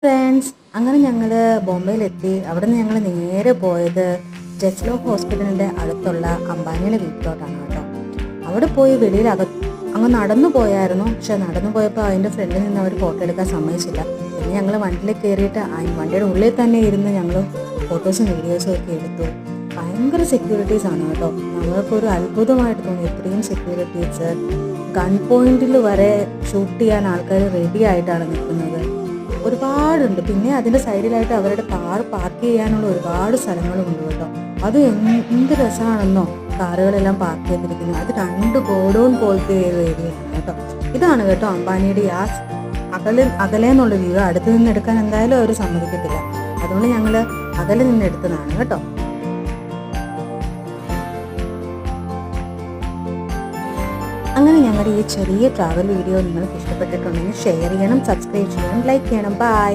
Friends, അങ്ങനെ ഞങ്ങൾ ബോംബെയിലെത്തി. അവിടെ നിന്ന് ഞങ്ങൾ നേരെ പോയത് ജസ്ലോ ഹോസ്പിറ്റലിൻ്റെ അടുത്തുള്ള അംബാനിയുടെ വീട്ടിലോട്ടാണ് കേട്ടോ. അവിടെ പോയി വെളിയിൽ അങ്ങ് നടന്നു പോയായിരുന്നു. പക്ഷെ നടന്നു പോയപ്പോൾ അതിൻ്റെ ഫ്രണ്ടിൽ നിന്ന് അവർ ഫോട്ടോ എടുക്കാൻ സമ്മതിച്ചില്ല. പിന്നെ ഞങ്ങൾ വണ്ടിയിൽ കയറിയിട്ട് വണ്ടിയുടെ ഉള്ളിൽ തന്നെ ഇരുന്ന് ഞങ്ങൾ ഫോട്ടോസും വീഡിയോസും ഒക്കെ എടുത്തു. ഭയങ്കര സെക്യൂരിറ്റീസാണ് കേട്ടോ. നമ്മൾക്കൊരു അത്ഭുതമായിട്ട് തോന്നി. ഇത്രയും സെക്യൂരിറ്റീസ്, ഗൺ പോയിന്റിൽ വരെ ഷൂട്ട് ചെയ്യാൻ ആൾക്കാർ റെഡി ആയിട്ടാണ് നിൽക്കുന്നത്. ഒരുപാടുണ്ട്. പിന്നെ അതിൻ്റെ സൈഡിലായിട്ട് അവരുടെ കാർ പാർക്ക് ചെയ്യാനുള്ള ഒരുപാട് സ്ഥലങ്ങളുമുണ്ട് കേട്ടോ. അത് എന്ത് രസമാണെന്നോ കാറുകളെല്ലാം പാർക്ക് ചെയ്തിരിക്കുന്നത്. അത് 2 ഗോഡൗൺ പോലത്തെ ഒരു ഏരിയയാണ് കേട്ടോ. ഇതാണ് കേട്ടോ അംബാനിയുടെ ആ അകലെ എന്നുള്ള വ്യൂ. അടുത്ത് നിന്ന് എടുക്കാൻ എന്തായാലും അവർ സമ്മതിക്കത്തില്ല. അതുകൊണ്ട് ഞങ്ങൾ അകലെ നിന്ന് എടുത്തതാണ് കേട്ടോ. അങ്ങനെ ഞങ്ങളുടെ ഈ ചെറിയ ട്രാവൽ വീഡിയോ നിങ്ങൾക്ക് ഇഷ്ടപ്പെട്ടിട്ടുണ്ടെങ്കിൽ ഷെയർ ചെയ്യണം, സബ്സ്ക്രൈബ് ചെയ്യണം, ലൈക്ക് ചെയ്യണം. ബൈ.